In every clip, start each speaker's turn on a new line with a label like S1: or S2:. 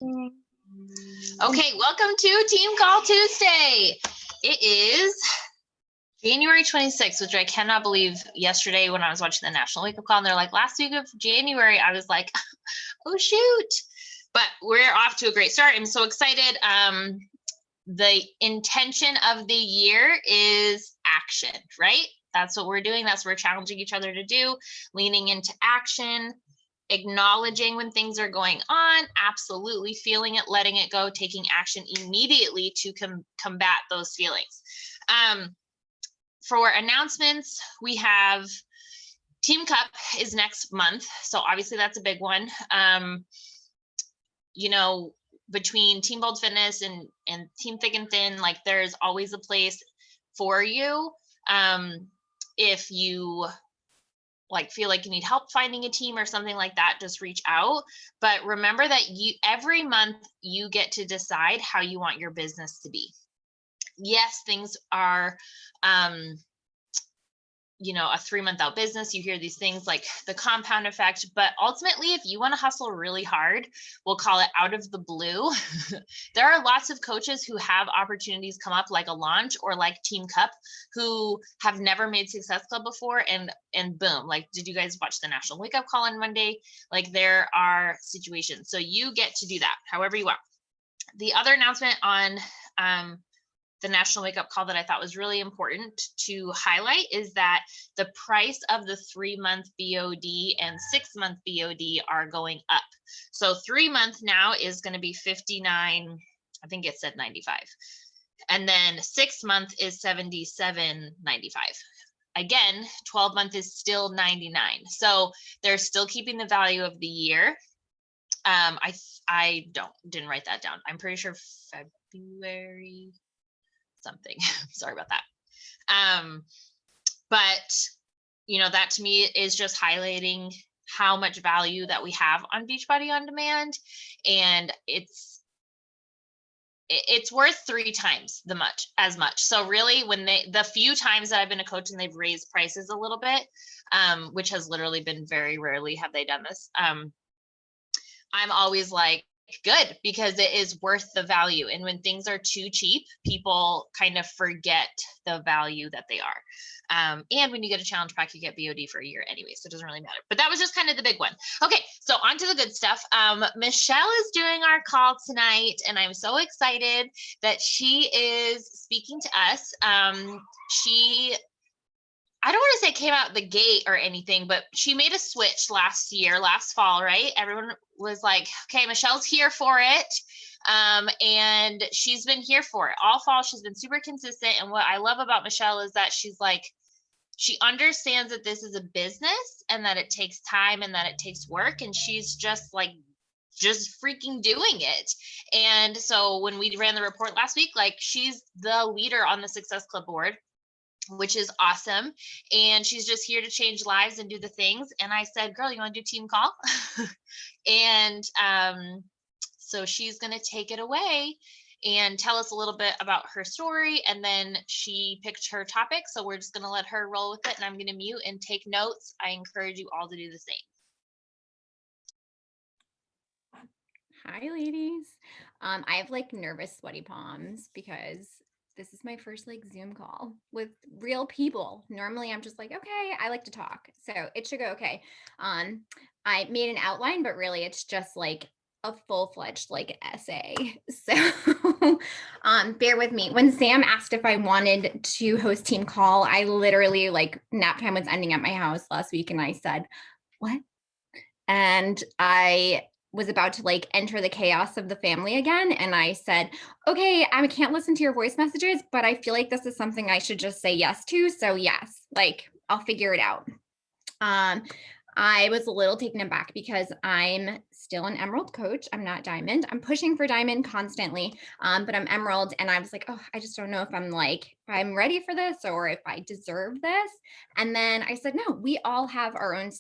S1: Okay, welcome to Team Call Tuesday. It is January 26th, which I cannot believe. Yesterday when I was watching the National Wake Up Call and they're like, last week of January, I was like, oh shoot. But we're off to a great start. I'm so excited. The intention of the year is action, right? That's what we're doing. That's what we're challenging each other to do, leaning into action, acknowledging when things are going on, absolutely feeling it, letting it go, taking action immediately to combat those feelings. For announcements, we have Team Cup is next month. So obviously that's a big one. Between Team Bold Fitness and Team Thick and Thin, like there's always a place for you. If you feel like you need help finding a team or something like that, just reach out. But remember that every month you get to decide how you want your business to be. Yes, things are, a 3-month out business. You hear these things like the compound effect, but ultimately, if you want to hustle really hard, we'll call it out of the blue. There are lots of coaches who have opportunities come up like a launch or like Team Cup who have never made Success Club before, and boom, like, did you guys watch the National Wake Up Call on Monday? Like, there are situations. So you get to do that however you want. The other announcement on the National Wake Up Call that I thought was really important to highlight is that the price of the 3-month BOD and 6-month BOD are going up. So 3-month now is going to be $59, I think it said 95. And then 6-month is $77.95. Again, 12-month is still $99. So they're still keeping the value of the year. I didn't write that down. I'm pretty sure February something. Sorry about that. But that to me is just highlighting how much value that we have on Beachbody On Demand, and it's worth 3 times as much. So really, when the few times that I've been a coach and they've raised prices a little bit, which has literally been very rarely have they done this, I'm always like, good, because it is worth the value. And when things are too cheap, people kind of forget the value that they are. And when you get a challenge pack, you get BOD for a year anyway, so it doesn't really matter. But that was just kind of the big one. Okay, so on to the good stuff. Michele is doing our call tonight, and I'm so excited that she is speaking to us. I don't want to say came out the gate or anything, but she made a switch last fall, right? Everyone was like, okay, Michele's here for it. And she's been here for it all fall. She's been super consistent. And what I love about Michele is that she's like, she understands that this is a business and that it takes time and that it takes work. And she's just freaking doing it. And so when we ran the report last week, like, she's the leader on the Success Club board, which is awesome. And she's just here to change lives and do the things. And I said, girl, you want to do Team Call? And so she's going to take it away and tell us a little bit about her story. And then she picked her topic. So we're just going to let her roll with it. And I'm going to mute and take notes. I encourage you all to do the same.
S2: Hi, ladies. I have nervous, sweaty palms because this is my first Zoom call with real people. Normally I'm just okay, I like to talk. So it should go okay. I made an outline, but really it's just a full-fledged essay. So bear with me. When Sam asked if I wanted to host Team Call, I literally nap time was ending at my house last week and I said, what? And I was about to enter the chaos of the family again. And I said, okay, I can't listen to your voice messages, but I feel like this is something I should just say yes to. So yes, I'll figure it out. I was a little taken aback because I'm still an Emerald coach. I'm not Diamond. I'm pushing for Diamond constantly, but I'm Emerald. And I was like, oh, I just don't know if I'm ready for this or if I deserve this. And then I said, no, we all have our own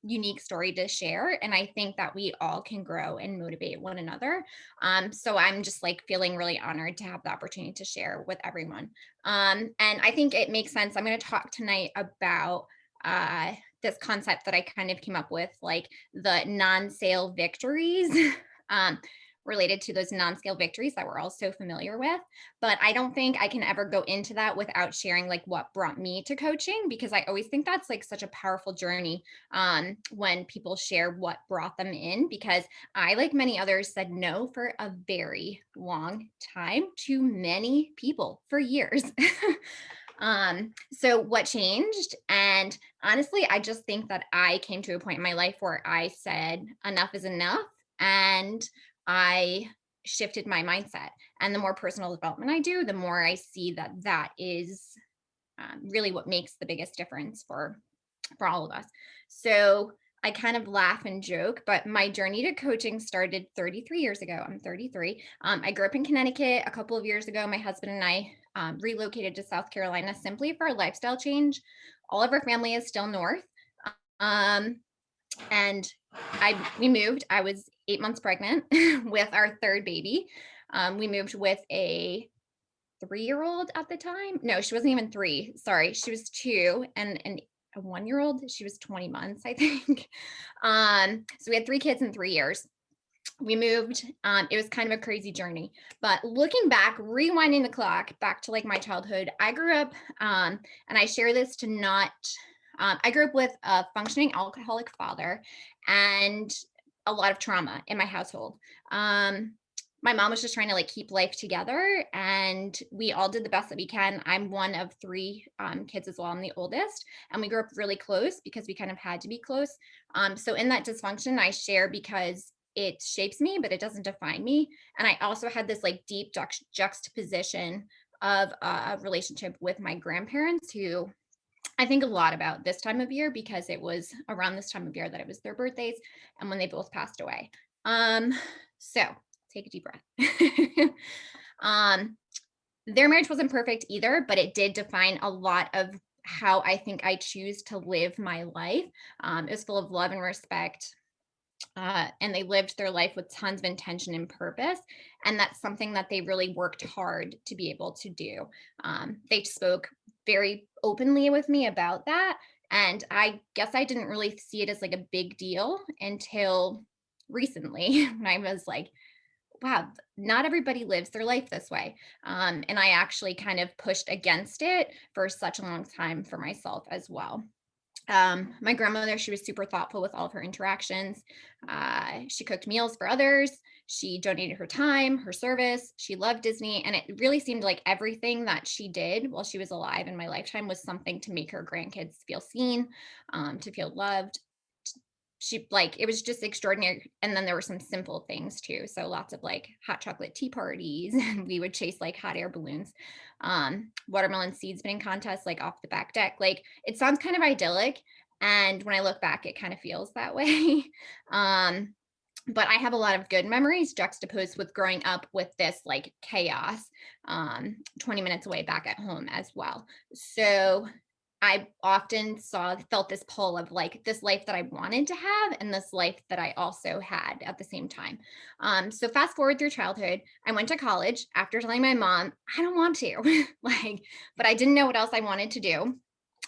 S2: unique story to share. And I think that we all can grow and motivate one another. So I'm just feeling really honored to have the opportunity to share with everyone. And I think it makes sense. I'm going to talk tonight about this concept that I kind of came up with, the non-sale victories. related to those non-scale victories that we're all so familiar with. But I don't think I can ever go into that without sharing like what brought me to coaching, because I always think that's like such a powerful journey when people share what brought them in, because I, like many others, said no for a very long time to many people for years. So what changed? And honestly, I just think that I came to a point in my life where I said enough is enough, and I shifted my mindset. And the more personal development I do, the more I see that that is really what makes the biggest difference for all of us. So I kind of laugh and joke, but my journey to coaching started 33 years ago. I'm 33. I grew up in Connecticut. A couple of years ago, my husband and I relocated to South Carolina simply for a lifestyle change. All of our family is still north. Um, and we moved. I was 8 months pregnant with our third baby. We moved with a 3-year-old at the time. No, she wasn't even 3. Sorry, she was 2, and a 1-year-old. She was 20 months, I think. So we had 3 kids in 3 years. We moved. It was kind of a crazy journey. But looking back, rewinding the clock back to like my childhood, I grew up, and I share this to not. I grew up with a functioning alcoholic father, and a lot of trauma in my household. My mom was just trying to like keep life together, and we all did the best that we can. I'm one of 3 kids as well. I'm the oldest, and we grew up really close because we kind of had to be close. So in that dysfunction, I share because it shapes me, but it doesn't define me. And I also had this like deep juxtaposition of a relationship with my grandparents, who I think a lot about this time of year, because it was around this time of year that it was their birthdays and when they both passed away. So take a deep breath. um, their marriage wasn't perfect either, but it did define a lot of how I think I choose to live my life. It was full of love and respect, and they lived their life with tons of intention and purpose. And that's something that they really worked hard to be able to do. They spoke very openly with me about that. And I guess I didn't really see it as like a big deal until recently when I was like, wow, not everybody lives their life this way. And I actually kind of pushed against it for such a long time for myself as well. My grandmother, she was super thoughtful with all of her interactions. She cooked meals for others. She donated her time, her service. She loved Disney. And it really seemed like everything that she did while she was alive in my lifetime was something to make her grandkids feel seen, to feel loved. She like it was just extraordinary. And then there were some simple things too. So lots of like hot chocolate tea parties, and we would chase like hot air balloons, watermelon seed spinning contests like off the back deck. Like it sounds kind of idyllic. And when I look back, it kind of feels that way. um, but I have a lot of good memories juxtaposed with growing up with this like chaos, 20 minutes away back at home as well. So I often felt this pull of like this life that I wanted to have and this life that I also had at the same time. So fast forward through childhood, I went to college after telling my mom, I don't want to, like, but I didn't know what else I wanted to do.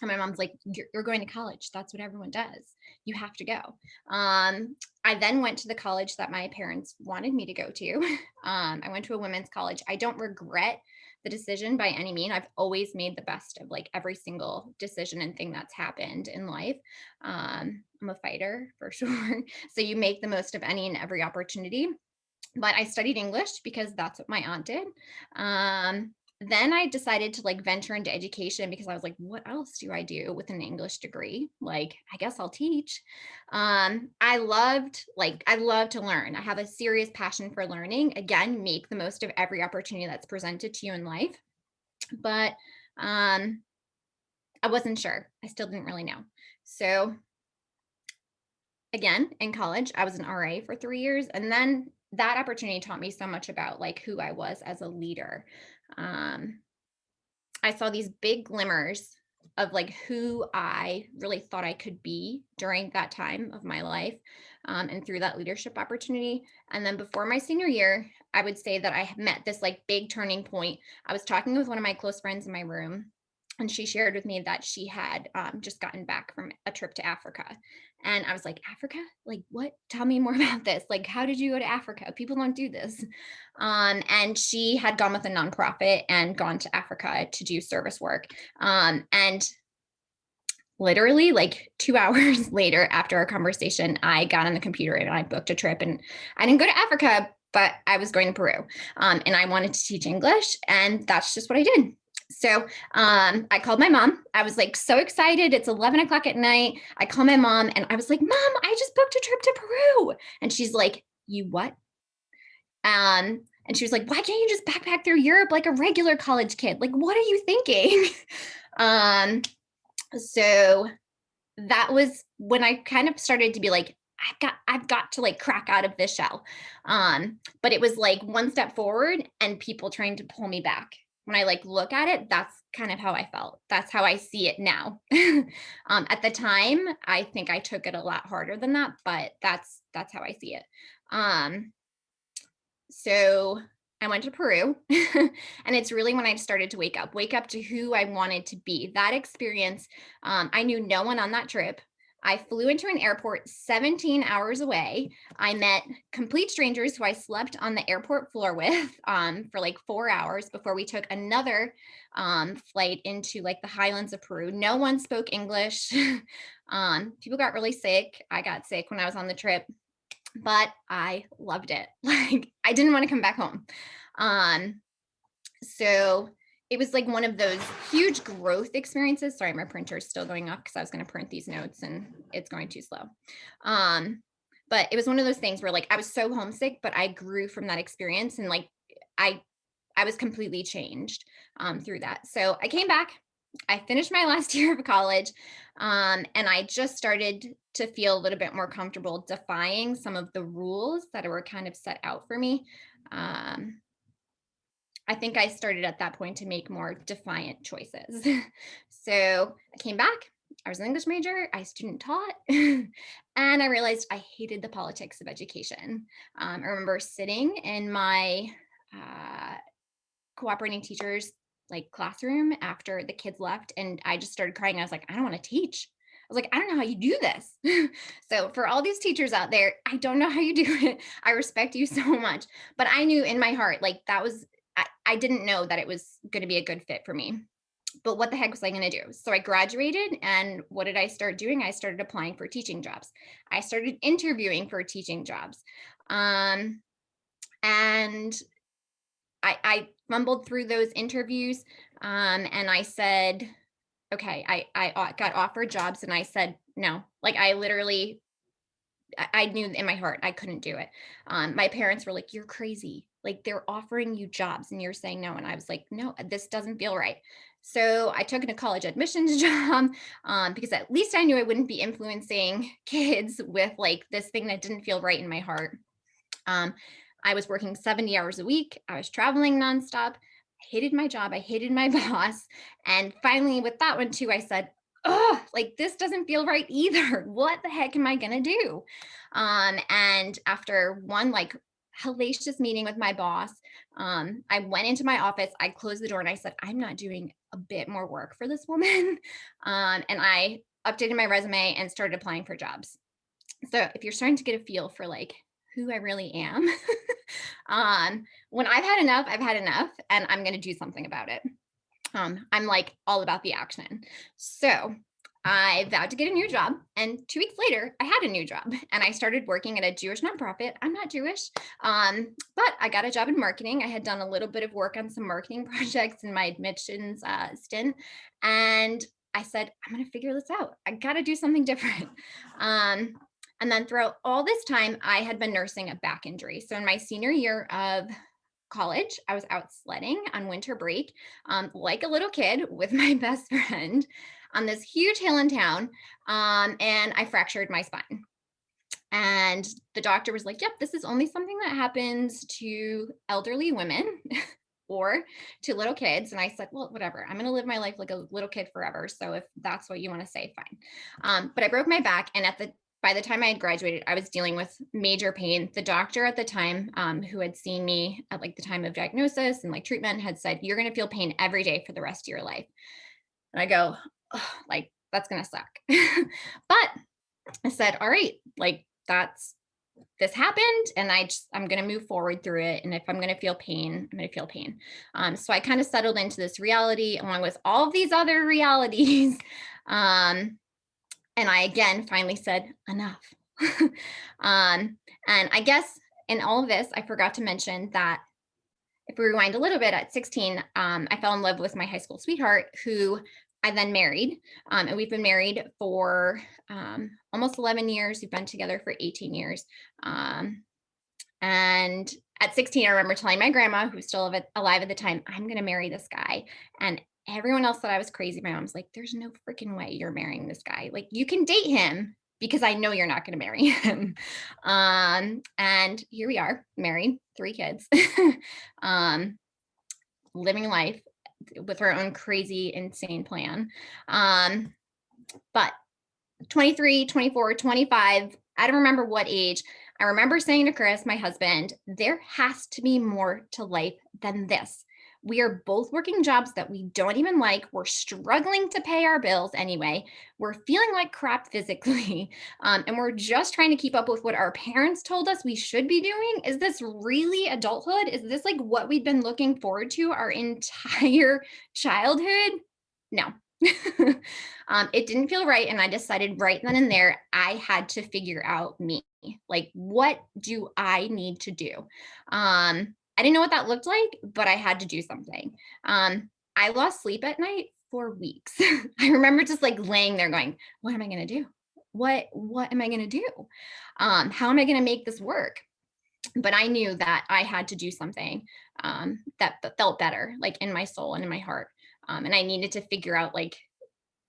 S2: And my mom's like, you're going to college. That's what everyone does. You have to go. I then went to the college that my parents wanted me to go to. I went to a women's college. I don't regret the decision by any mean. I've always made the best of like every single decision and thing that's happened in life. I'm a fighter for sure. So you make the most of any and every opportunity. But I studied English because that's what my aunt did. Then I decided to like venture into education because I was like, what else do I do with an English degree? Like, I guess I'll teach. I love to learn. I have a serious passion for learning. Again, make the most of every opportunity that's presented to you in life. But I wasn't sure. I still didn't really know. So again, in college, I was an RA for 3 years, and then that opportunity taught me so much about like who I was as a leader. Um, I saw these big glimmers of like who I really thought I could be during that time of my life, and through that leadership opportunity. And then before my senior year, I would say that I met this like big turning point. I was talking with one of my close friends in my room, And she shared with me that she had just gotten back from a trip to Africa. And I was like, Africa? Like, what? Tell me more about this. Like, how did you go to Africa? People don't do this. And she had gone with a nonprofit and gone to Africa to do service work. And literally like 2 hours later after our conversation, I got on the computer and I booked a trip. And I didn't go to Africa, but I was going to Peru. And I wanted to teach English. And that's just what I did. So I called my mom. I was like so excited. It's 11 o'clock at night. I called my mom and I was like, Mom, I just booked a trip to Peru. And she's like, you what? And she was like, why can't you just backpack through Europe like a regular college kid? Like, what are you thinking? um, so that was when I kind of started to be like, I've got to like crack out of this shell. But it was like one step forward and people trying to pull me back. When I like look at it, that's kind of how I felt. That's how I see it now. At the time, I think I took it a lot harder than that, but that's how I see it. So I went to Peru and it's really when I started to wake up to who I wanted to be. That experience, I knew no one on that trip. I flew into an airport 17 hours away. I met complete strangers who I slept on the airport floor with for like 4 hours before we took another flight into like the highlands of Peru. No one spoke English. People got really sick. I got sick when I was on the trip, but I loved it. Like I didn't want to come back home. So it was like one of those huge growth experiences. Sorry, my printer's still going off because I was going to print these notes and it's going too slow. But it was one of those things where like I was so homesick, but I grew from that experience and like I I was completely changed through that. So I came back. I finished my last year of college, and I just started to feel a little bit more comfortable defying some of the rules that were kind of set out for me. Um, I think I started at that point to make more defiant choices. So I came back. I was an English major. I student taught, and I realized I hated the politics of education. I remember sitting in my uh, cooperating teachers like classroom after the kids left, and I just started crying. I was like, I don't want to teach. I was like, I don't know how you do this. So for all these teachers out there, I don't know how you do it. I respect you so much, but I knew in my heart like that was I didn't know that it was going to be a good fit for me. But what the heck was I going to do? So I graduated, and what did I start doing? I started applying for teaching jobs. I started interviewing for teaching jobs. And I fumbled through those interviews, and I said, okay, I got offered jobs, and I said no. Like I literally, I knew in my heart I couldn't do it. My parents were like, "You're crazy! Like they're offering you jobs, and you're saying no." And I was like, "No, this doesn't feel right." So I took a college admissions job because at least I knew I wouldn't be influencing kids with like this thing that didn't feel right in my heart. Um, I was working 70 hours a week. I was traveling nonstop. I hated my job. I hated my boss. And finally, with that one too, I said, oh, like this doesn't feel right either. What the heck am I going to do? And after one like hellacious meeting with my boss, I went into my office, I closed the door and I said, I'm not doing a bit more work for this woman. And I updated my resume and started applying for jobs. So if you're starting to get a feel for like who I really am, when I've had enough, and I'm going to do something about it. I'm like all about the action. So I vowed to get a new job, and 2 weeks later, I had a new job, and I started working at a Jewish nonprofit. I'm not Jewish, but I got a job in marketing. I had done a little bit of work on some marketing projects in my admissions stint, and I said, I'm going to figure this out. I got to do something different. And then throughout all this time, I had been nursing a back injury. So in my senior year of college, I was out sledding on winter break, like a little kid with my best friend on this huge hill in town. And I fractured my spine. And the doctor was like, yep, this is only something that happens to elderly women or to little kids. And I said, well, whatever, I'm going to live my life like a little kid forever. So if that's what you want to say, fine. But I broke my back. And by the time I had graduated, I was dealing with major pain. The doctor at the time, who had seen me at like the time of diagnosis and like treatment, had said, you're going to feel pain every day for the rest of your life. And I go, "Ugh, like, that's going to suck." But I said, all right, like, this happened, and I'm going to move forward through it. And if I'm going to feel pain, I'm going to feel pain. So I kind of settled into this reality along with all of these other realities. um, and I again finally said enough. And I guess in all of this, I forgot to mention that if we rewind a little bit, at 16, I fell in love with my high school sweetheart, who I then married. And we've been married for almost 11 years. We've been together for 18 years. Um, and at 16, I remember telling my grandma, who's still alive at the time, I'm going to marry this guy. And everyone else thought I was crazy. My mom's like, there's no freaking way you're marrying this guy. Like, you can date him because I know you're not going to marry him. And here we are, married, 3 kids, um, living life with our own crazy, insane plan. But 23, 24, 25, I don't remember what age. I remember saying to Chris, my husband, there has to be more to life than this. We are both working jobs that we don't even like. We're struggling to pay our bills anyway. We're feeling like crap physically. And we're just trying to keep up with what our parents told us we should be doing. Is this really adulthood? Is this like what we've been looking forward to our entire childhood? No. It didn't feel right. And I decided right then and there, I had to figure out me. Like, what do I need to do? I didn't know what that looked like, but I had to do something. I lost sleep at night for weeks. I remember just like laying there going, what am I going to do? What am I going to do? How am I going to make this work? But I knew that I had to do something that felt better, like in my soul and in my heart. And I needed to figure out like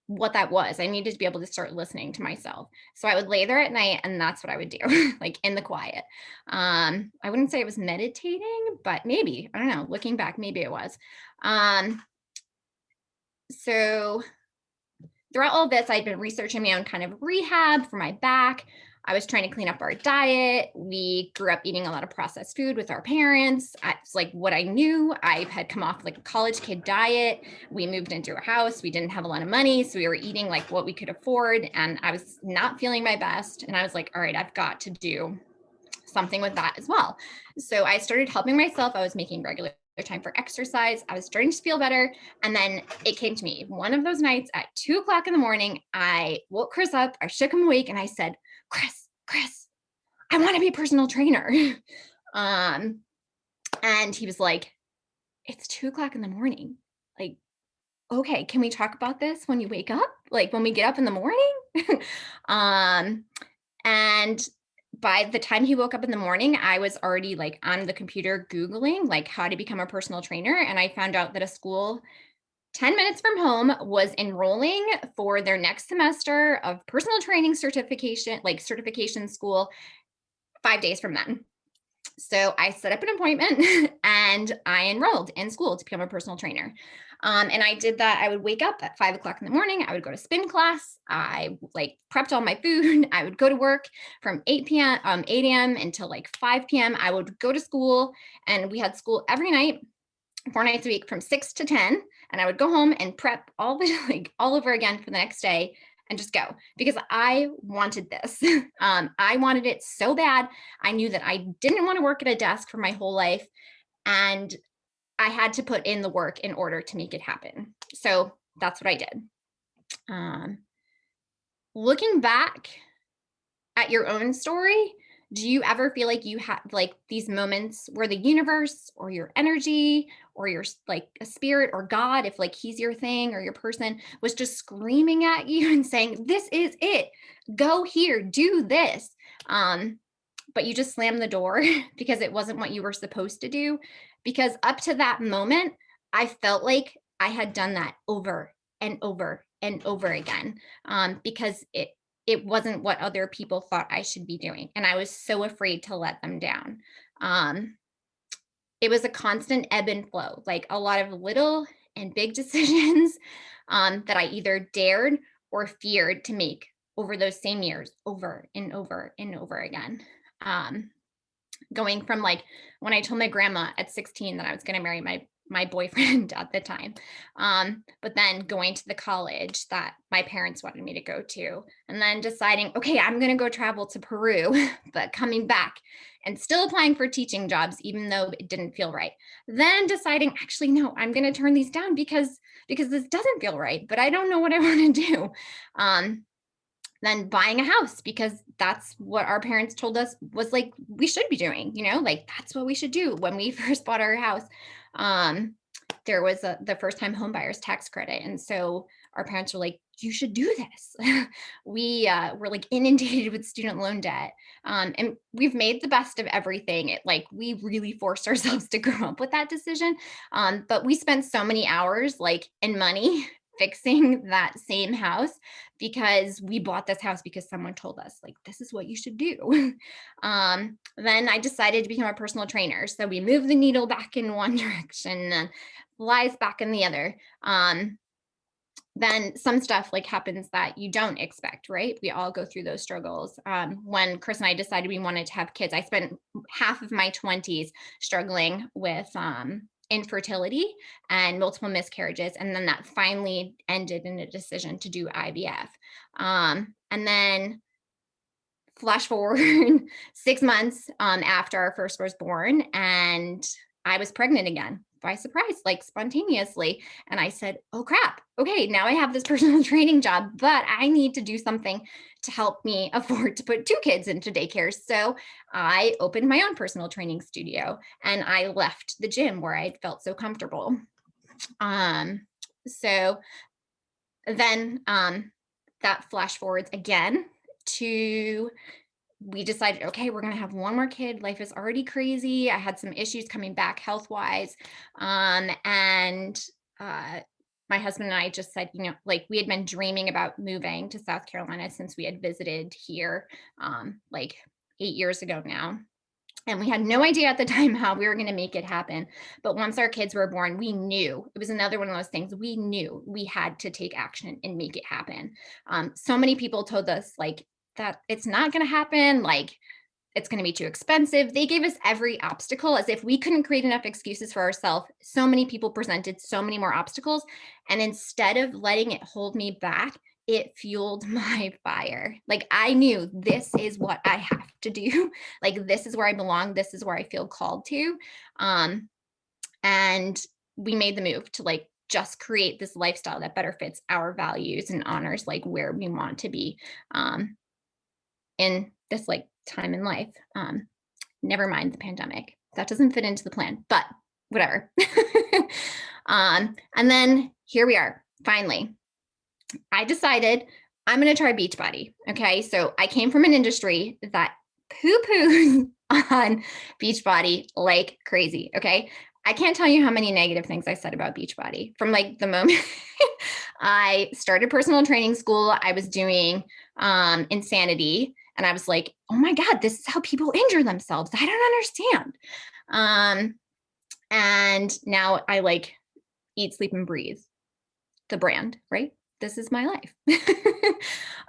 S2: what that was. I needed to be able to start listening to myself. So I would lay there at night and that's what I would do, like in the quiet. I wouldn't say it was meditating, but maybe, I don't know, looking back, maybe it was. Um, so throughout all this, I'd been researching my own kind of rehab for my back. I was trying to clean up our diet. We grew up eating a lot of processed food with our parents. It's like what I knew. I had come off like a college kid diet. We moved into a house. We didn't have a lot of money. So we were eating like what we could afford. And I was not feeling my best. And I was like, all right, I've got to do something with that as well. So I started helping myself. I was making regular time for exercise. I was starting to feel better. And then it came to me one of those nights at 2 o'clock in the morning. I woke Chris up, I shook him awake, and I said, Chris, I want to be a personal trainer. And he was like, it's 2 o'clock in the morning. Like, okay, can we talk about this when you wake up? Like when we get up in the morning? um, and by the time he woke up in the morning, I was already like on the computer Googling like how to become a personal trainer. And I found out that a school 10 minutes from home was enrolling for their next semester of personal training certification, like certification school, 5 days from then. So I set up an appointment and I enrolled in school to become a personal trainer. And I did that. I would wake up at 5 o'clock in the morning. I would go to spin class. I like prepped all my food. I would go to work from 8 a.m. until like 5 p.m. I would go to school, and we had school every night, 4 nights a week from 6 to 10. And I would go home and prep all the like all over again for the next day and just go because I wanted this. I wanted it so bad. I knew that I didn't want to work at a desk for my whole life. And I had to put in the work in order to make it happen. So that's what I did. Um, Looking back at your own story, do you ever feel like you have like these moments where the universe or your energy or your like a spirit or God, if like he's your thing or your person, was just screaming at you and saying, this is it, go here, do this. But you just slammed the door because it wasn't what you were supposed to do? Because up to that moment, I felt like I had done that over and over and over again, because it wasn't what other people thought I should be doing. And I was so afraid to let them down. Um, it was a constant ebb and flow, like a lot of little and big decisions that I either dared or feared to make over those same years, over and over and over again. Um, Going from like when I told my grandma at 16 that I was going to marry my boyfriend at the time. But then going to the college that my parents wanted me to go to, and then deciding, okay, I'm going to go travel to Peru, but coming back and still applying for teaching jobs, even though it didn't feel right. Then deciding, actually, no, I'm going to turn these down because this doesn't feel right, but I don't know what I want to do. Um, then buying a house because that's what our parents told us was like we should be doing, like that's what we should do when we first bought our house. um there was the first time home buyers tax credit, and so our parents were like, you should do this. We were like inundated with student loan debt, and we've made the best of everything. We really forced ourselves to grow up with that decision, but we spent so many hours like and money fixing that same house because we bought this house because someone told us like this is what you should do. Then I decided to become a personal trainer, so we moved the needle back in one direction and flies back in the other. Then some stuff like happens that you don't expect, right? We all go through those struggles. When Chris and I decided we wanted to have kids, I spent half of my 20s struggling with infertility and multiple miscarriages. And then that finally ended in a decision to do IVF. And then flash forward 6 months after our first was born, and I was pregnant again by surprise, like spontaneously. And I said, oh crap, okay, now I have this personal training job, but I need to do something to help me afford to put 2 kids into daycare. So I opened my own personal training studio and I left the gym where I felt so comfortable. So then that flash forwards again to we decided, okay, we're going to have one more kid. Life is already crazy. I had some issues coming back health wise. And my husband and I just said, like we had been dreaming about moving to South Carolina since we had visited here like 8 years ago now. And we had no idea at the time how we were going to make it happen. But once our kids were born, we knew it was another one of those things. We knew we had to take action and make it happen. So many people told us like that it's not going to happen. Like it's going to be too expensive. They gave us every obstacle as if we couldn't create enough excuses for ourselves. So many people presented so many more obstacles. And instead of letting it hold me back, it fueled my fire. Like I knew this is what I have to do. Like this is where I belong. This is where I feel called to. And we made the move to like just create this lifestyle that better fits our values and honors like where we want to be in this like time in life. Never mind the pandemic. That doesn't fit into the plan, but whatever. And then here we are, finally. I decided I'm going to try Beachbody. Okay. So I came from an industry that poo-poos on Beachbody like crazy. Okay. I can't tell you how many negative things I said about Beachbody from like the moment I started personal training school. I was doing Insanity, and I was like, oh my God, this is how people injure themselves. I don't understand. And now I like eat, sleep, and breathe the brand, right? This is my life.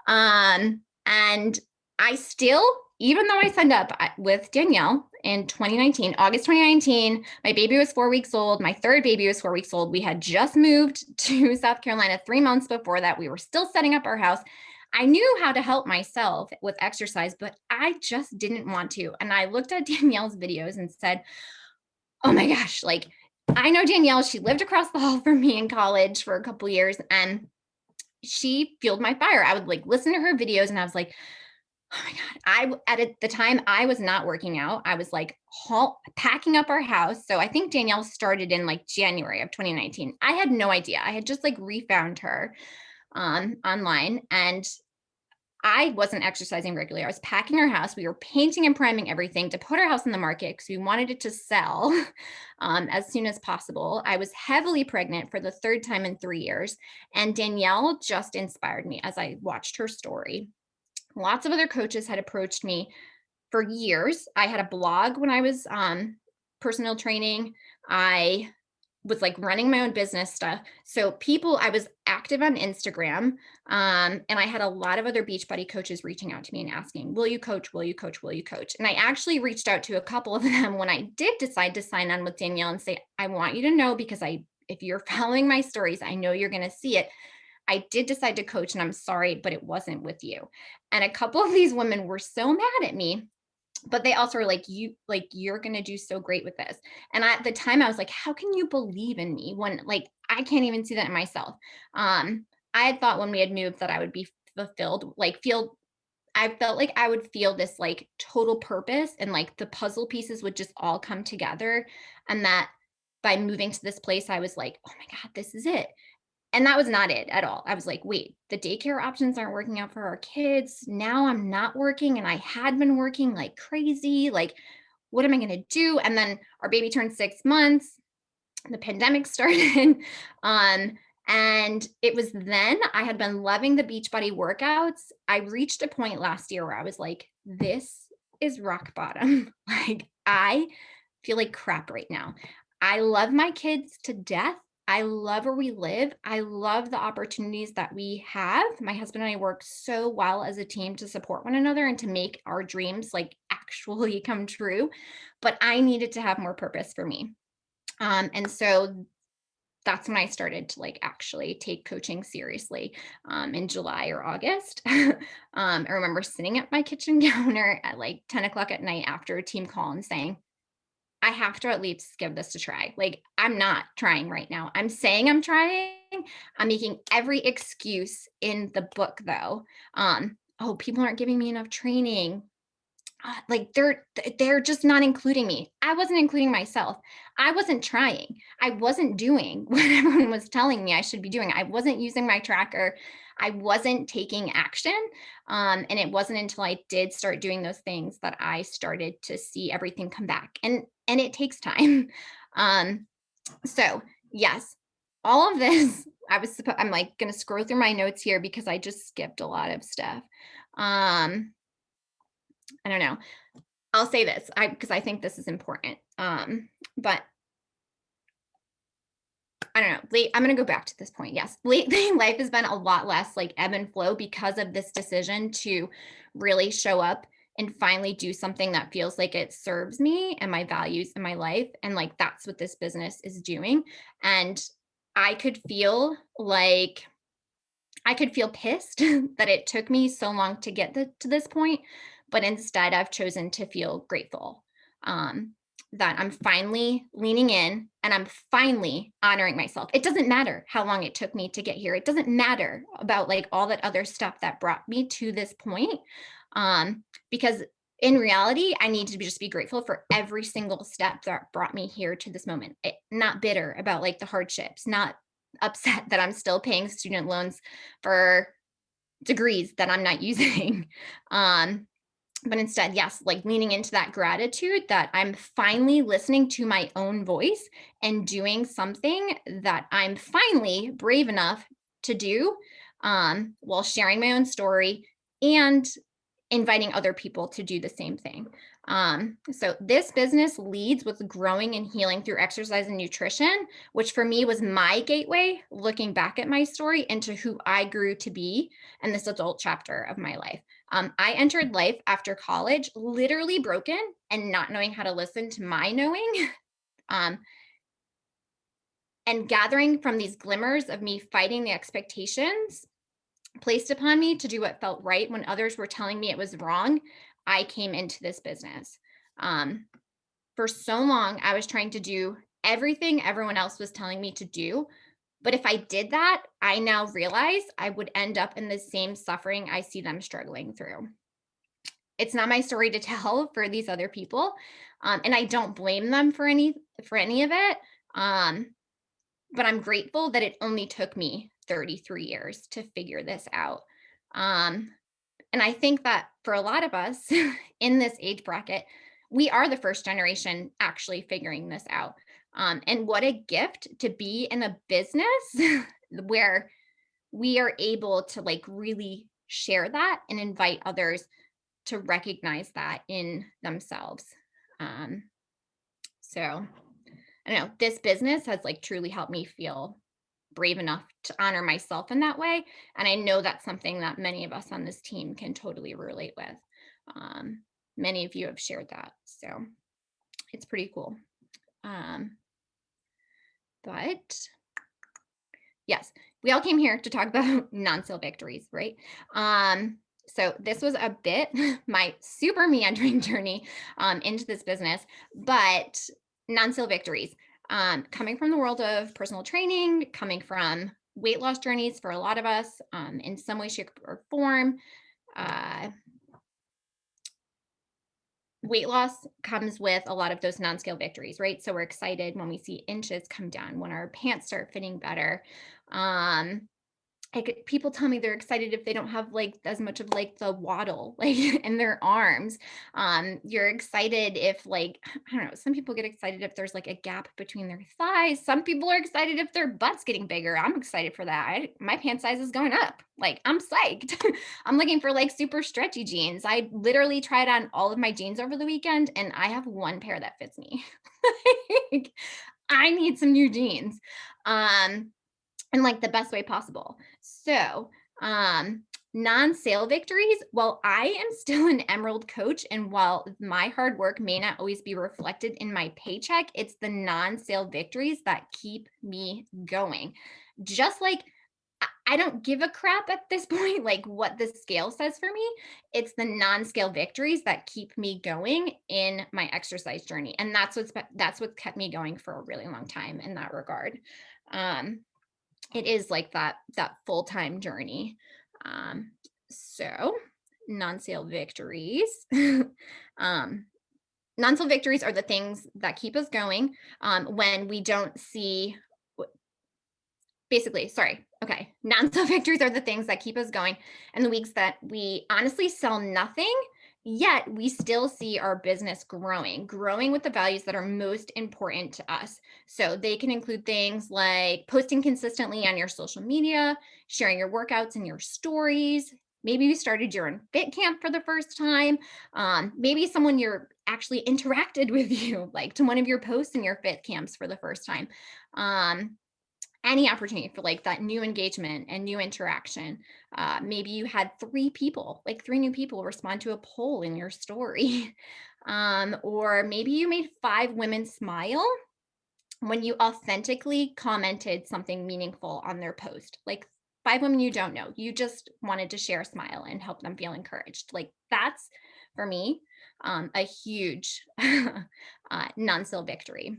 S2: And I still, even though I signed up with Danielle in 2019, August 2019, my baby was 4 weeks old. My third baby was 4 weeks old. We had just moved to South Carolina 3 months before that. We were still setting up our house. I knew how to help myself with exercise, but I just didn't want to. And I looked at Danielle's videos and said, oh my gosh, like I know Danielle, she lived across the hall from me in college for a couple years, and she fueled my fire. I would like listen to her videos and I was like, oh my God. At the time I was not working out. I was like packing up our house. So I think Danielle started in like January of 2019. I had no idea. I had just like refound her online, and I wasn't exercising regularly. I was packing our house. We were painting and priming everything to put our house in the market because we wanted it to sell as soon as possible. I was heavily pregnant for the third time in 3 years. And Danielle just inspired me as I watched her story. Lots of other coaches had approached me for years. I had a blog when I was personal training. I was like running my own business stuff. So I was active on Instagram. And I had a lot of other Beachbody coaches reaching out to me and asking, will you coach? Will you coach? Will you coach? And I actually reached out to a couple of them when I did decide to sign on with Danielle and say, I want you to know, because if you're following my stories, I know you're going to see it. I did decide to coach and I'm sorry, but it wasn't with you. And a couple of these women were so mad at me, but they also were like, you're going to do so great with this. And at the time I was like, how can you believe in me when like, I can't even see that in myself. I had thought when we had moved that I would be fulfilled, I felt like I would feel this like total purpose and like the puzzle pieces would just all come together. And that by moving to this place, I was like, oh my God, this is it. And that was not it at all. I was like, wait, the daycare options aren't working out for our kids. Now I'm not working and I had been working like crazy. Like, what am I going to do? And then our baby turned 6 months. The pandemic started. um, and it was then I had been loving the Beachbody workouts. I reached a point last year where I was like, this is rock bottom. Like, I feel like crap right now. I love my kids to death. I love where we live. I love the opportunities that we have. My husband and I work so well as a team to support one another and to make our dreams like actually come true. But I needed to have more purpose for me. And so that's when I started to like actually take coaching seriously, in July or August. I remember sitting at my kitchen counter at like 10 o'clock at night after a team call and saying, I have to at least give this a try. Like, I'm not trying right now. I'm saying I'm trying. I'm making every excuse in the book though. Oh, people aren't giving me enough training. Like they're just not including me. I wasn't including myself. I wasn't trying. I wasn't doing what everyone was telling me I should be doing. I wasn't using my tracker. I wasn't taking action. And it wasn't until I did start doing those things that I started to see everything come back. And it takes time. Um, so yes, all of this, I'm like gonna scroll through my notes here because I just skipped a lot of stuff. I don't know. I'll say this, because I think this is important. But I don't know. I'm going to go back to this point. Yes, lately life has been a lot less like ebb and flow because of this decision to really show up and finally do something that feels like it serves me and my values in my life. And like that's what this business is doing. And I could feel like I could feel pissed that it took me so long to get to this point, but instead I've chosen to feel grateful, um, that I'm finally leaning in and I'm finally honoring myself. It doesn't matter how long it took me to get here. It doesn't matter about like all that other stuff that brought me to this point, because in reality, I need to just be grateful for every single step that brought me here to this moment. Not bitter about like the hardships, not upset that I'm still paying student loans for degrees that I'm not using. Um, but instead, yes, like leaning into that gratitude that I'm finally listening to my own voice and doing something that I'm finally brave enough to do, while sharing my own story and inviting other people to do the same thing. So this business leads with growing and healing through exercise and nutrition, which for me was my gateway, looking back at my story into who I grew to be in this adult chapter of my life. I entered life after college, literally broken and not knowing how to listen to my knowing. um, and gathering from these glimmers of me fighting the expectations placed upon me to do what felt right when others were telling me it was wrong, I came into this business. Um, for so long, I was trying to do everything everyone else was telling me to do. But if I did that, I now realize I would end up in the same suffering I see them struggling through. It's not my story to tell for these other people, and I don't blame them for any of it. Um, but I'm grateful that it only took me 33 years to figure this out. Um, and I think that for a lot of us in this age bracket, we are the first generation actually figuring this out. And what a gift to be in a business where we are able to like really share that and invite others to recognize that in themselves. So I don't know, this business has like truly helped me feel brave enough to honor myself in that way. And I know that's something that many of us on this team can totally relate with. Um, Many of you have shared that. So it's pretty cool. But yes, we all came here to talk about non-sale victories, right? So this was a bit my super meandering journey into this business, but non-sale victories. Coming from the world of personal training, coming from weight loss journeys for a lot of us, in some way, shape, or form. Uh, Weight loss comes with a lot of those non-scale victories, right? So we're excited when we see inches come down, when our pants start fitting better. Um, People tell me they're excited if they don't have like as much of like the waddle like in their arms. You're excited if like, I don't know, some people get excited if there's like a gap between their thighs. Some people are excited if their butt's getting bigger. I'm excited for that. My pant size is going up. Like I'm psyched. I'm looking for like super stretchy jeans. I literally tried on all of my jeans over the weekend and I have one pair that fits me. Like, I need some new jeans. In like the best way possible. So, non-sale victories, while I am still an Emerald coach and while my hard work may not always be reflected in my paycheck, it's the non-sale victories that keep me going. Just like I don't give a crap at this point, like what the scale says for me. It's the non-scale victories that keep me going in my exercise journey. And that's what's kept me going for a really long time in that regard. Um, it is like that full-time journey. Um, so non-sale victories. um, Non-sale victories are the things that keep us going when we don't see basically, sorry. Okay. Non-sale victories are the things that keep us going and the weeks that we honestly sell nothing, yet we still see our business growing with the values that are most important to us. So they can include things like posting consistently on your social media, sharing your workouts and your stories. Maybe you started your own fit camp for the first time. Maybe someone you're actually interacted with you, like to one of your posts in your fit camps for the first time. Any opportunity for like that new engagement and new interaction. Maybe you had three new people respond to a poll in your story. Or maybe you made 5 women smile when you authentically commented something meaningful on their post. Like 5 women you don't know, you just wanted to share a smile and help them feel encouraged. Like that's for me a huge non-sale victory.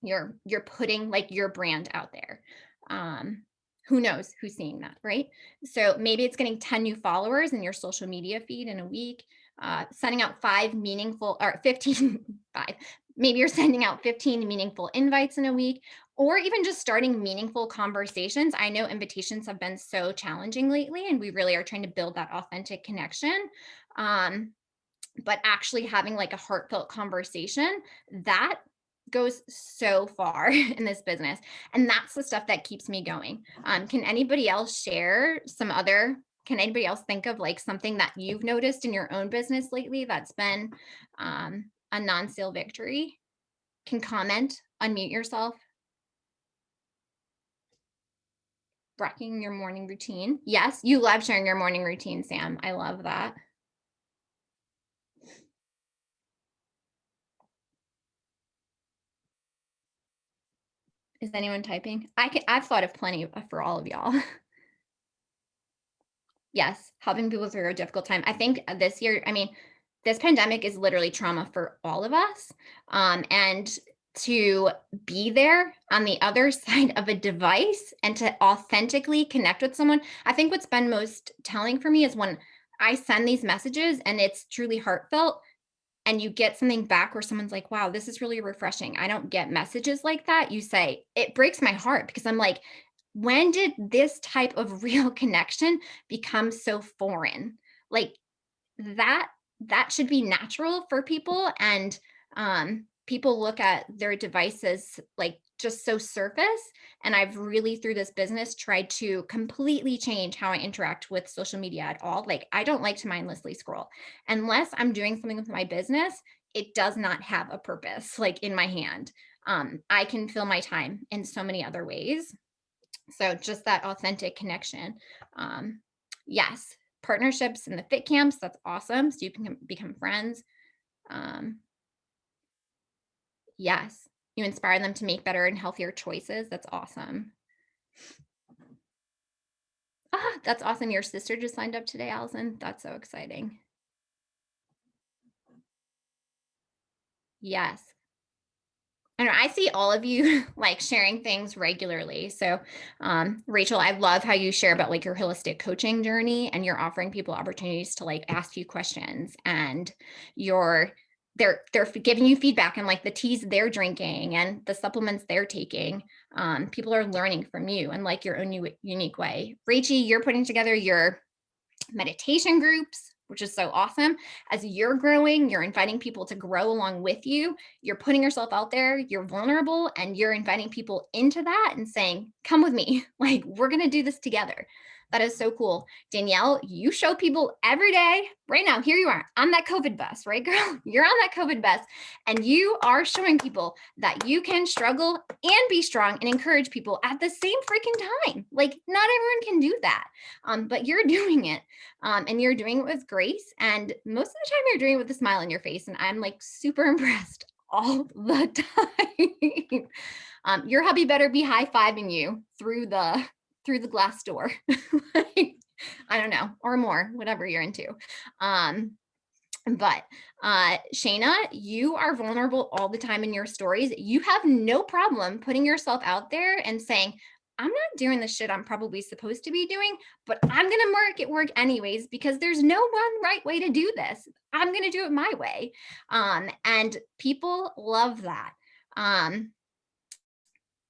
S2: You're putting like your brand out there. um who knows who's seeing that, right? So maybe it's getting 10 new followers in your social media feed in a week, sending out 15 five, maybe you're sending out 15 meaningful invites in a week, or even just starting meaningful conversations. I know invitations have been so challenging lately and we really are trying to build that authentic connection. Um but actually having like a heartfelt conversation, that goes so far in this business. And that's the stuff that keeps me going. Can anybody else share can anybody else think of like something that you've noticed in your own business lately that's been a non-sale victory? Can comment, unmute yourself. Rocking your morning routine. Yes, you love sharing your morning routine, Sam. I love that. Is anyone typing? I've thought of plenty for all of y'all. Yes, helping people through a difficult time. I think this year, I mean, this pandemic is literally trauma for all of us. And to be there on the other side of a device and to authentically connect with someone, I think what's been most telling for me is when I send these messages and it's truly heartfelt and you get something back where someone's like, wow, this is really refreshing. I don't get messages like that. You say, it breaks my heart because I'm like, when did this type of real connection become so foreign? Like that that should be natural for people. And people look at their devices like just so surface. And I've really through this business tried to completely change how I interact with social media at all. Like I don't like to mindlessly scroll unless I'm doing something with my business. It does not have a purpose like in my hand. I can fill my time in so many other ways. So just that authentic connection. Um, yes, partnerships in the fit camps, that's awesome. So you can become friends. Um, yes, you inspire them to make better and healthier choices. That's awesome. Ah, that's awesome. Your sister just signed up today, Allison. That's so exciting. Yes. And I see all of you like sharing things regularly. So, Rachel, I love how you share about like your holistic coaching journey and you're offering people opportunities to like ask you questions and you're they're giving you feedback and like the teas they're drinking and the supplements they're taking. People are learning from you and like your own unique way. Rachel, you're putting together your meditation groups, which is so awesome. As you're growing, you're inviting people to grow along with you. You're putting yourself out there, you're vulnerable, and you're inviting people into that and saying, come with me. Like, we're going to do this together. That is so cool. Danielle, you show people every day. Right now, here you are on that COVID bus, right, girl? You're on that COVID bus, and you are showing people that you can struggle and be strong and encourage people at the same freaking time. Like, not everyone can do that, but you're doing it. And you're doing it with grace. And most of the time, you're doing it with a smile on your face. And I'm like super impressed all the time. Your hubby better be high fiving you through the glass door. Like, I don't know, or more, whatever you're into. Um, but Shayna, you are vulnerable all the time in your stories. You have no problem putting yourself out there and saying, I'm not doing the shit I'm probably supposed to be doing, but I'm going to make it work anyways because there's no one right way to do this. I'm going to do it my way. And people love that.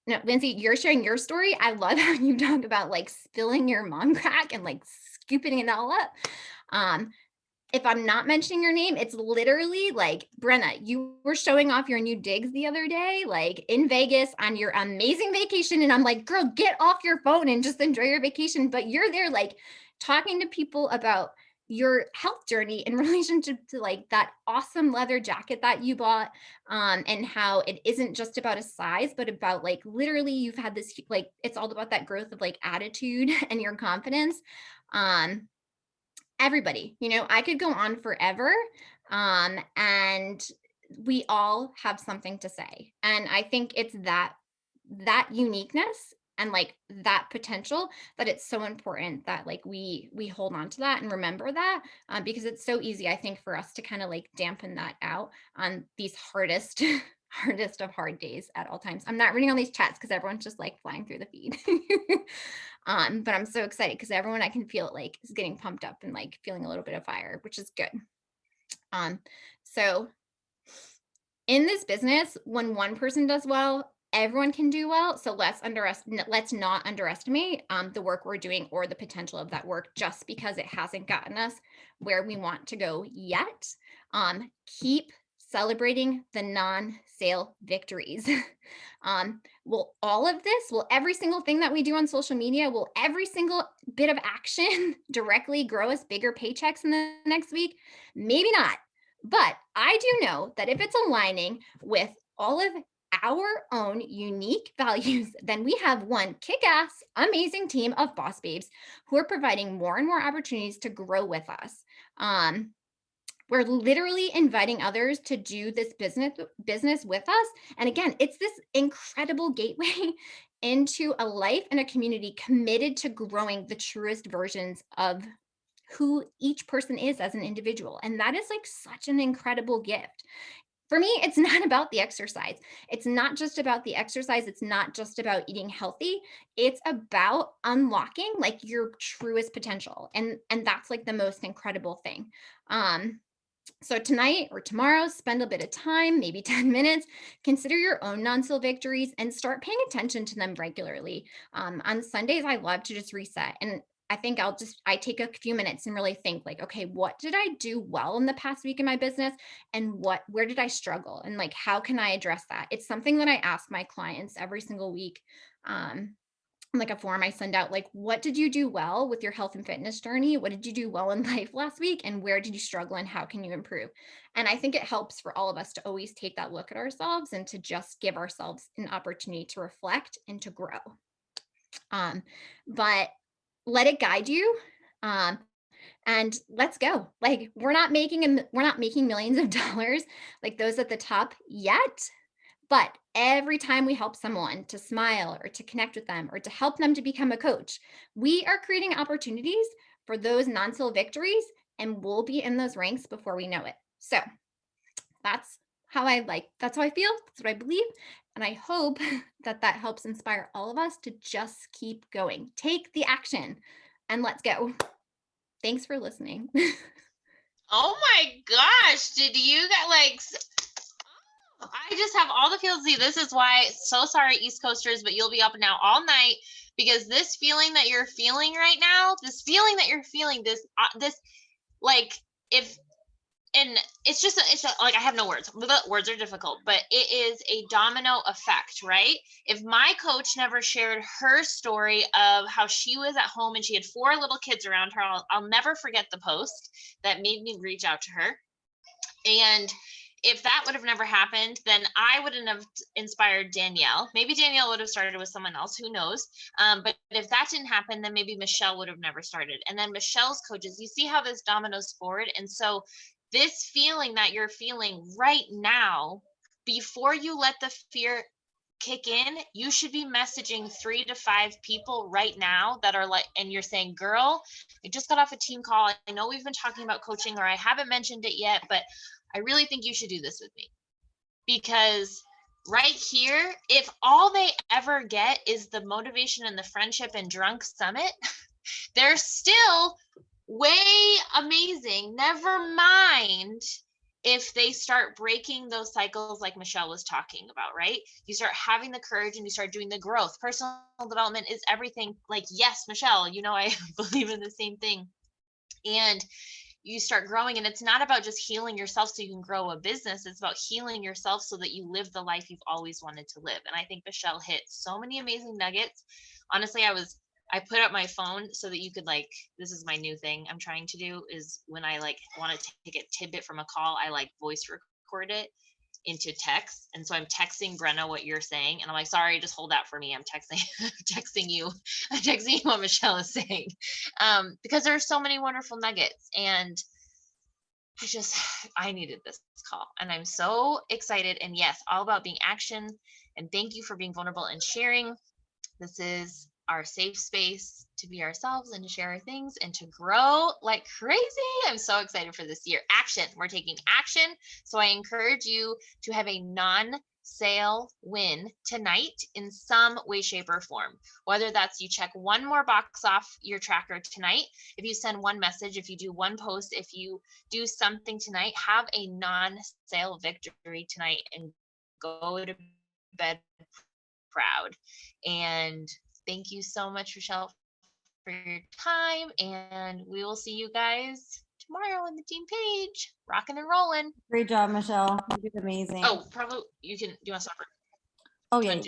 S2: No, Lindsay, you're sharing your story. I love how you talk about like spilling your mom crack and like scooping it all up. Um, if I'm not mentioning your name, it's literally like, Brenna, you were showing off your new digs the other day, like in Vegas on your amazing vacation. And I'm like, girl, get off your phone and just enjoy your vacation. But you're there like talking to people about your health journey in relationship to like that awesome leather jacket that you bought, and how it isn't just about a size, but about like literally you've had this, like, it's all about that growth of like attitude and your confidence. um Everybody, I could go on forever. And we all have something to say. And I think it's that uniqueness and like that potential that it's so important that like we hold on to that and remember that, because it's so easy, I think, for us to kind of like dampen that out on these hardest hardest of hard days at all times. I'm not reading all these chats because everyone's just like flying through the feed. But I'm so excited because everyone, I can feel it like is getting pumped up and like feeling a little bit of fire, which is good. So in this business, when one person does well, everyone can do well. So let's not underestimate the work we're doing or the potential of that work just because it hasn't gotten us where we want to go yet. Keep celebrating the non-sale victories. Will all of this, will every single thing that we do on social media, will every single bit of action directly grow us bigger paychecks in the next week? Maybe not. But I do know that if it's aligning with all of our own unique values, then we have one kick-ass, amazing team of boss babes who are providing more and more opportunities to grow with us. We're literally inviting others to do this business with us. And again, it's this incredible gateway into a life and a community committed to growing the truest versions of who each person is as an individual. And that is like such an incredible gift. For me, it's not about the exercise. It's not just about the exercise. It's not just about eating healthy. It's about unlocking like your truest potential. And that's like the most incredible thing. So tonight or tomorrow, spend a bit of time, maybe 10 minutes, consider your own non-sale victories and start paying attention to them regularly. On Sundays, I love to just reset. And I think I take a few minutes and really think like, okay, what did I do well in the past week in my business? And where did I struggle? And like, how can I address that? It's something that I ask my clients every single week. Like a form I send out, like, what did you do well with your health and fitness journey? What did you do well in life last week? And where did you struggle and how can you improve? And I think it helps for all of us to always take that look at ourselves and to just give ourselves an opportunity to reflect and to grow. But let it guide you. Um, and let's go. Like we're not making millions of dollars like those at the top yet, but every time we help someone to smile or to connect with them or to help them to become a coach, we are creating opportunities for those non-sale victories, and we'll be in those ranks before we know it. So that's that's how I feel. That's what I believe. And I hope that that helps inspire all of us to just keep going. Take the action and let's go. Thanks for listening.
S1: Oh my gosh, did you get like I just have all the feels. See, this is why, so sorry, East Coasters, but you'll be up now all night because this feeling that you're feeling right now, this feeling that you're feeling, this, like, if, and it's just like, I have no words. The words are difficult, but it is a domino effect, right? If my coach never shared her story of how she was at home and she had 4 little kids around her, I'll never forget the post that made me reach out to her. And if that would have never happened, then I wouldn't have inspired Danielle. Maybe Danielle would have started with someone else, who knows? But if that didn't happen, then maybe Michelle would have never started. And then Michelle's coaches, you see how this dominoes forward? And so this feeling that you're feeling right now, before you let the fear kick in, you should be messaging 3 to 5 people right now that are like, and you're saying, girl, I just got off a team call. I know we've been talking about coaching, or I haven't mentioned it yet, but I really think you should do this with me. Because right here, if all they ever get is the motivation and the friendship and drunk summit, they're still way amazing. Never mind if they start breaking those cycles like Michelle was talking about, right? You start having the courage and you start doing the growth. Personal development is everything. Like, yes, Michelle, you know, I believe in the same thing. And you start growing, and it's not about just healing yourself so you can grow a business. It's about healing yourself so that you live the life you've always wanted to live. And I think Michelle hit so many amazing nuggets. Honestly, I put up my phone so that you could, like, this is my new thing I'm trying to do, is when I like want to take a tidbit from a call, I like voice record it into text. And so I'm texting Brenna what you're saying. And I'm like, sorry, just hold that for me. I'm texting you. I'm texting you what Michelle is saying. Because there are so many wonderful nuggets. And I needed this call. And I'm so excited. And yes, all about being action. And thank you for being vulnerable and sharing. This is our safe space to be ourselves and to share our things and to grow like crazy. I'm so excited for this year. Action. We're taking action. So I encourage you to have a non-sale win tonight in some way, shape, or form. Whether that's you check one more box off your tracker tonight, if you send one message, if you do one post, if you do something tonight, have a non-sale victory tonight and go to bed proud. And thank you so much, Michelle, for your time. And we will see you guys tomorrow on the team page. Rocking and rolling.
S3: Great job, Michelle. You did amazing.
S1: Oh, probably you want to stop.
S3: Oh, yeah.